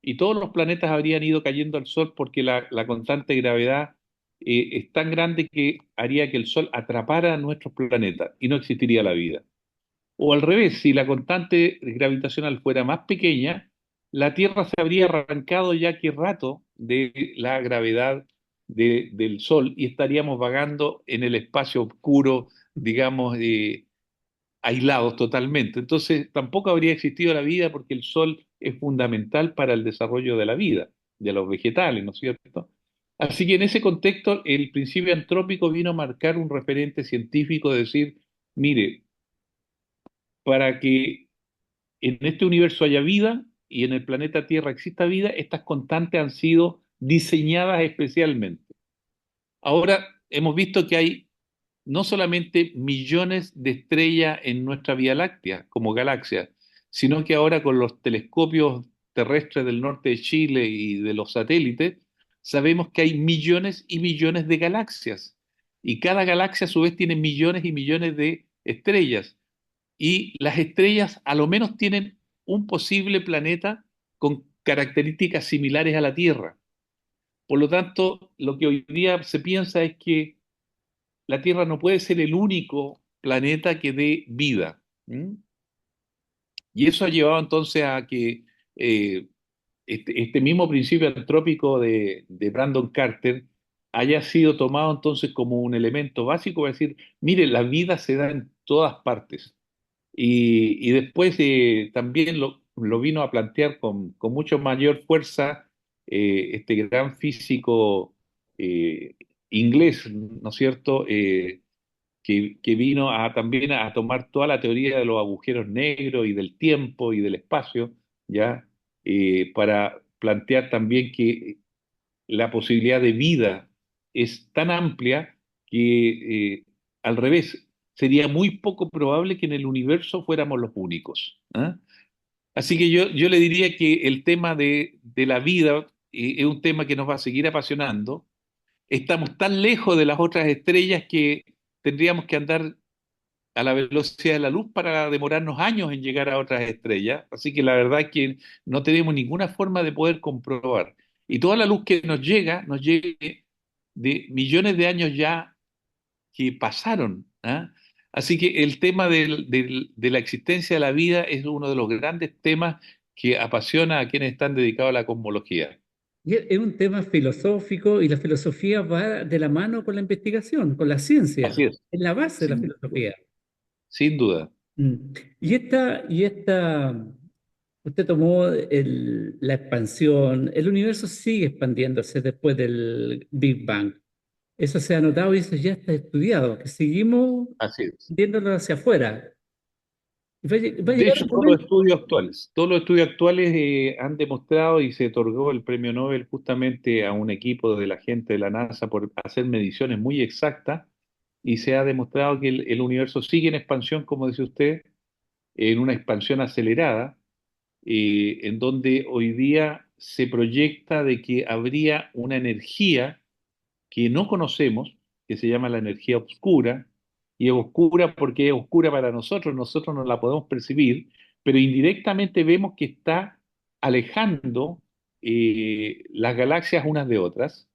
Y todos los planetas habrían ido cayendo al Sol porque la constante de gravedad es tan grande que haría que el Sol atrapara a nuestros planetas y no existiría la vida. O al revés, si la constante gravitacional fuera más pequeña, la Tierra se habría arrancado ya que rato de la gravedad del Sol y estaríamos vagando en el espacio oscuro, digamos, aislados totalmente. Entonces, tampoco habría existido la vida porque el Sol es fundamental para el desarrollo de la vida, de los vegetales, ¿no es cierto? Así que en ese contexto, el principio antrópico vino a marcar un referente científico de decir, mire, para que en este universo haya vida y en el planeta Tierra exista vida, estas constantes han sido diseñadas especialmente. Ahora hemos visto que hay no solamente millones de estrellas en nuestra Vía Láctea como galaxias, sino que ahora con los telescopios terrestres del norte de Chile y de los satélites, sabemos que hay millones y millones de galaxias. Y cada galaxia a su vez tiene millones y millones de estrellas. Y las estrellas a lo menos tienen un posible planeta con características similares a la Tierra. Por lo tanto, lo que hoy día se piensa es que la Tierra no puede ser el único planeta que dé vida. ¿M? Y eso ha llevado entonces a que este mismo principio antrópico de Brandon Carter haya sido tomado entonces como un elemento básico para decir, mire, la vida se da en todas partes. Y después también lo vino a plantear con mucho mayor fuerza este gran físico eh, inglés, ¿no es cierto? Que vino también a tomar toda la teoría de los agujeros negros y del tiempo y del espacio, ¿ya? Para plantear también que la posibilidad de vida es tan amplia que, al revés, sería muy poco probable que en el universo fuéramos los únicos. ¿Ah? Así que yo le diría que el tema de la vida es un tema que nos va a seguir apasionando. Estamos tan lejos de las otras estrellas que tendríamos que andar a la velocidad de la luz para demorarnos años en llegar a otras estrellas. Así que la verdad es que no tenemos ninguna forma de poder comprobar. Y toda la luz que nos llega de millones de años ya que pasaron. ¿Ah? Así que el tema de la existencia de la vida es uno de los grandes temas que apasiona a quienes están dedicados a la cosmología. Y es un tema filosófico y la filosofía va de la mano con la investigación, con la ciencia. Así es, Es la base de la sin, filosofía. sin duda. Usted tomó la expansión, el universo sigue expandiéndose después del Big Bang. Eso se ha notado y eso ya está estudiado, que seguimos Así es. viéndolo hacia afuera. Y va a De llegar hecho, un momento. todos los estudios actuales han demostrado y se otorgó el premio Nobel justamente a un equipo de la gente de la NASA por hacer mediciones muy exactas y se ha demostrado que el universo sigue en expansión, como dice usted, en una expansión acelerada, en donde hoy día se proyecta de que habría una energía que no conocemos, que se llama la energía oscura, y es oscura porque es oscura para nosotros no la podemos percibir, pero indirectamente vemos que está alejando las galaxias unas de otras,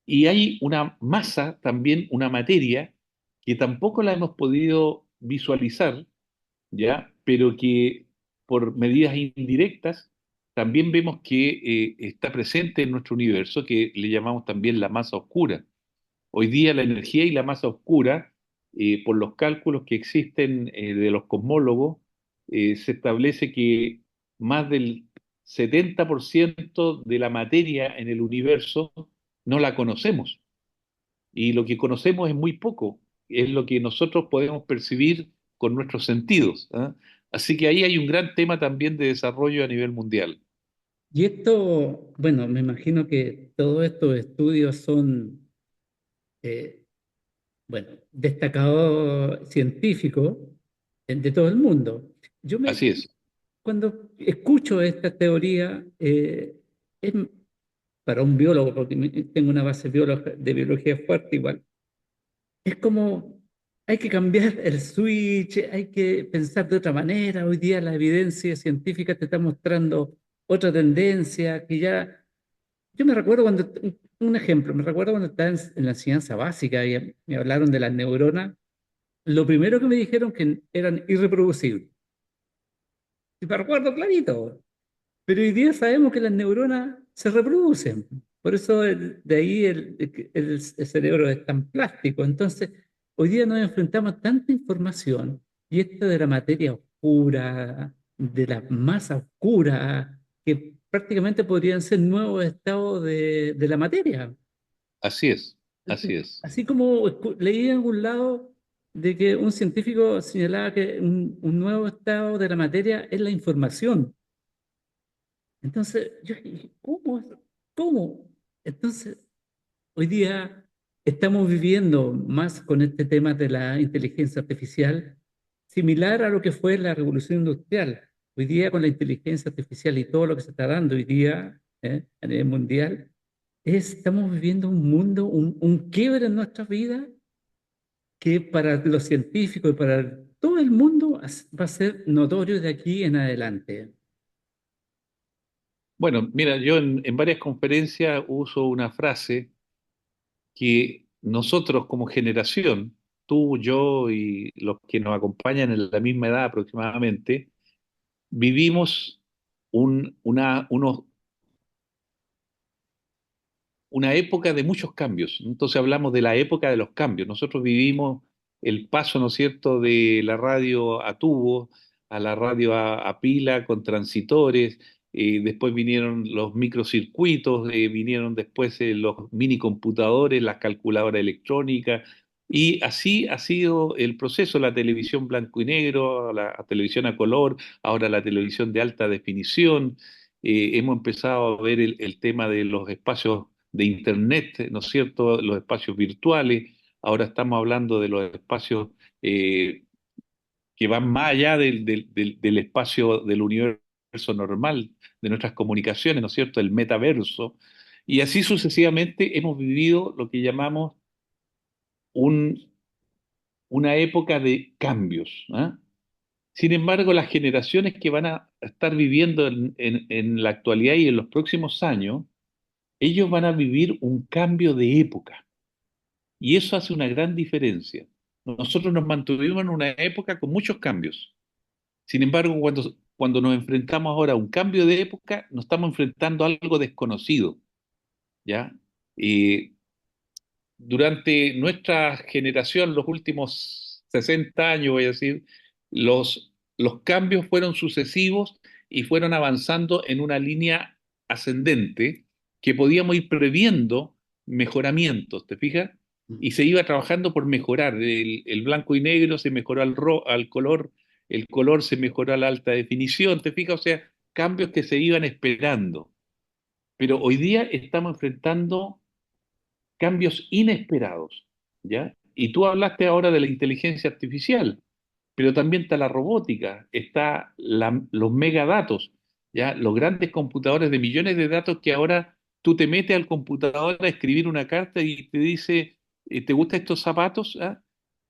y hay una masa, también una materia, que tampoco la hemos podido visualizar, ¿ya? Pero que por medidas indirectas también vemos que está presente en nuestro universo, que le llamamos también la masa oscura. Hoy día la energía y la masa oscura, por los cálculos que existen de los cosmólogos, se establece que más del 70% de la materia en el universo no la conocemos. Y lo que conocemos es muy poco, es lo que nosotros podemos percibir con nuestros sentidos. ¿Ah? Así que ahí hay un gran tema también de desarrollo a nivel mundial. Y esto, bueno, me imagino que todos estos estudios son, eh, bueno, destacados científicos de todo el mundo. Yo me, Así es, Cuando escucho esta teoría, es para un biólogo, porque tengo una base de biología fuerte igual, es como hay que cambiar el switch, hay que pensar de otra manera. Hoy día la evidencia científica te está mostrando otra tendencia que ya... Yo me recuerdo cuando, un ejemplo, me recuerdo cuando estaba en la enseñanza básica y me hablaron de las neuronas, lo primero que me dijeron que eran irreproducibles. Y me recuerdo clarito. Pero hoy día sabemos que las neuronas se reproducen. Por eso de ahí el cerebro es tan plástico. Entonces, hoy día nos enfrentamos a tanta información y esto de la materia oscura, de la masa oscura, que prácticamente podrían ser nuevos estados de la materia. Así es, así es. Así como leí en algún lado de que un científico señalaba que un nuevo estado de la materia es la información. Entonces, yo dije, ¿cómo? ¿Cómo? Entonces, hoy día estamos viviendo más con este tema de la inteligencia artificial, similar a lo que fue la revolución industrial. Hoy día con la inteligencia artificial y todo lo que se está dando hoy día a nivel mundial, estamos viviendo un mundo, un quiebre en nuestras vidas que para los científicos y para todo el mundo va a ser notorio de aquí en adelante. Bueno, mira, yo en varias conferencias uso una frase que nosotros como generación, tú, yo y los que nos acompañan en la misma edad aproximadamente, vivimos unos una época de muchos cambios. Entonces hablamos de la época de los cambios. Nosotros vivimos el paso, ¿no es cierto?, de la radio a tubo a la radio a pila con transitores. Después vinieron los microcircuitos, vinieron después los minicomputadores, las calculadoras electrónicas. Y así ha sido el proceso, la televisión blanco y negro, la televisión a color, ahora la televisión de alta definición. Hemos empezado a ver el tema de los espacios de Internet, ¿no es cierto? Los espacios virtuales. Ahora estamos hablando de los espacios eh, que van más allá del espacio del universo normal, de nuestras comunicaciones, ¿no es cierto? El metaverso. Y así sucesivamente hemos vivido lo que llamamos un- una época de cambios. ¿Ah? Sin embargo, las generaciones que van a estar viviendo en la actualidad y en los próximos años, ellos van a vivir un cambio de época. Y eso hace una gran diferencia. Nosotros nos mantuvimos en una época con muchos cambios. Sin embargo, cuando nos enfrentamos ahora a un cambio de época, nos estamos enfrentando a algo desconocido, ¿ya? Eh, Durante nuestra generación, los últimos 60 años, voy a decir, los cambios fueron sucesivos y fueron avanzando en una línea ascendente que podíamos ir previendo mejoramientos, ¿te fijas? Y se iba trabajando por mejorar. El blanco y negro se mejoró al color, el color se mejoró a la alta definición, ¿te fijas? O sea, cambios que se iban esperando. Pero hoy día estamos enfrentando cambios inesperados, ¿ya? Y tú hablaste ahora de la inteligencia artificial, pero también está la robótica, está los megadatos, ¿ya? Los grandes computadores de millones de datos que ahora tú te metes al computador a escribir una carta y te dice, ¿te gustan estos zapatos? ¿Ah?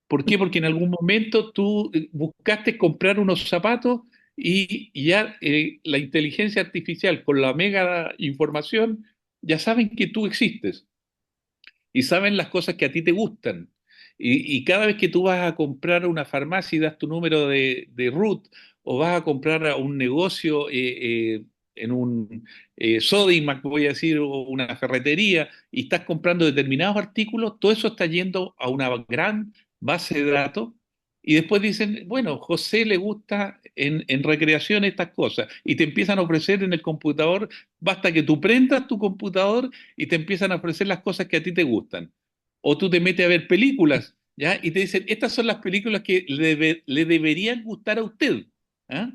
¿Por qué? Porque en algún momento tú buscaste comprar unos zapatos y ya la inteligencia artificial con la mega información ya saben que tú existes y saben las cosas que a ti te gustan. Y cada vez que tú vas a comprar a una farmacia y das tu número de RUT o vas a comprar a un negocio en un Sodimac, voy a decir, o una ferretería, y estás comprando determinados artículos, todo eso está yendo a una gran base de datos. Y después dicen, bueno, José le gusta en recreación estas cosas. Y te empiezan a ofrecer en el computador, basta que tú prendas tu computador y te empiezan a ofrecer las cosas que a ti te gustan. O tú te metes a ver películas, ¿ya? Y te dicen, estas son las películas que le deberían gustar a usted. ¿Ah?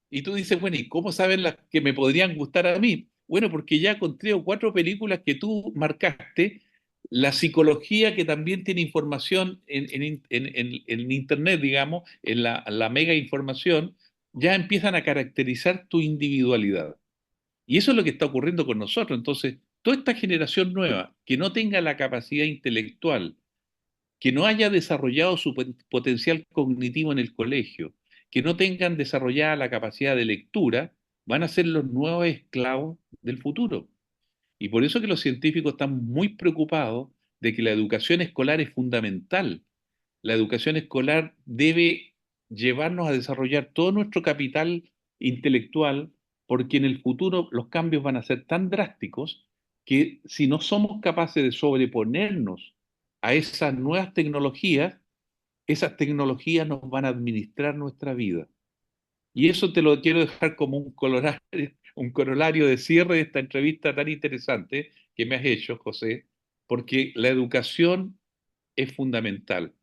Y tú dices, bueno, ¿y cómo saben las que me podrían gustar a mí? Bueno, porque ya con 3 o 4 películas que tú marcaste, la psicología que también tiene información en Internet, digamos, en la mega información, ya empiezan a caracterizar tu individualidad. Y eso es lo que está ocurriendo con nosotros. Entonces, toda esta generación nueva que no tenga la capacidad intelectual, que no haya desarrollado su potencial cognitivo en el colegio, que no tengan desarrollada la capacidad de lectura, van a ser los nuevos esclavos del futuro. Y por eso que los científicos están muy preocupados de que la educación escolar es fundamental. La educación escolar debe llevarnos a desarrollar todo nuestro capital intelectual, porque en el futuro los cambios van a ser tan drásticos que si no somos capaces de sobreponernos a esas nuevas tecnologías, esas tecnologías nos van a administrar nuestra vida. Y eso te lo quiero dejar como un corolario de cierre de esta entrevista tan interesante que me has hecho, José, porque la educación es fundamental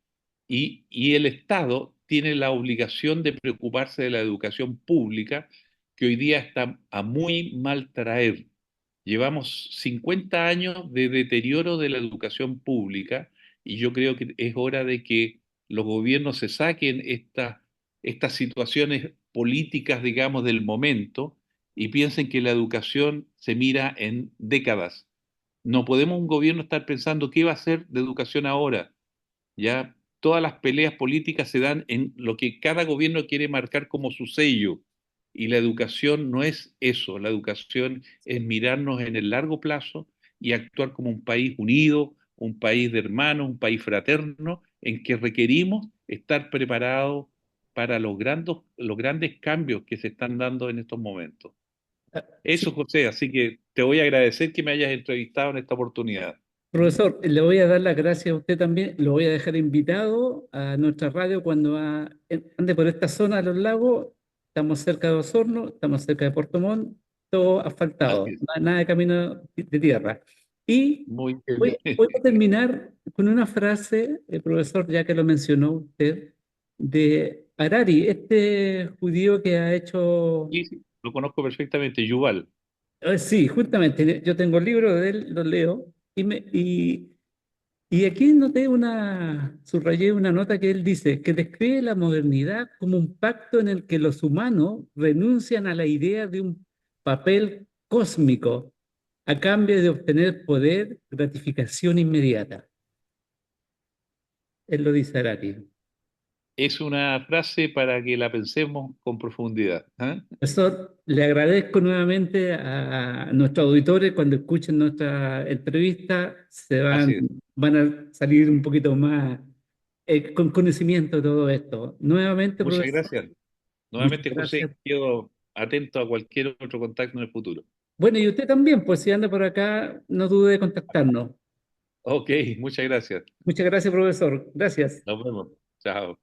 y el Estado tiene la obligación de preocuparse de la educación pública que hoy día está a muy mal traer. Llevamos 50 años de deterioro de la educación pública y yo creo que es hora de que los gobiernos se saquen estas situaciones políticas, digamos, del momento y piensen que la educación se mira en décadas. No podemos un gobierno estar pensando qué va a hacer de educación ahora. Ya todas las peleas políticas se dan en lo que cada gobierno quiere marcar como su sello. Y la educación no es eso, la educación es mirarnos en el largo plazo y actuar como un país unido, un país de hermanos, un país fraterno, en que requerimos estar preparados para los grandes cambios que se están dando en estos momentos. Ah, Eso, sí, José, así que te voy a agradecer que me hayas entrevistado en esta oportunidad. ¿Mm? profesor, le voy a dar las gracias a usted también. Lo voy a dejar invitado a nuestra radio cuando ande por esta zona de los lagos. Estamos cerca de Osorno, estamos cerca de Puerto Montt, todo Así asfaltado, es. nada de camino de tierra. Y Muy bien. voy a terminar con una frase, profesor, ya que lo mencionó usted, de Harari, este judío que ha hecho. Sí, sí, lo conozco perfectamente, Yuval. Sí, justamente, yo tengo el libro de él, lo leo, y aquí noté subrayé una nota que él dice, que describe la modernidad como un pacto en el que los humanos renuncian a la idea de un papel cósmico a cambio de obtener poder, gratificación inmediata. Él lo dice Harari. Es una frase para que la pensemos con profundidad. ¿Ah? Profesor, le agradezco nuevamente a nuestros auditores cuando escuchen nuestra entrevista, Así es. van a salir un poquito más con conocimiento de todo esto. Nuevamente, Muchas profesor, gracias. muchas Nuevamente, José, gracias. quedo atento a cualquier otro contacto en el futuro. Bueno, y usted también, pues si anda por acá, no dude de contactarnos. Ok, muchas gracias. Muchas gracias, profesor. Gracias. Nos vemos. Chao.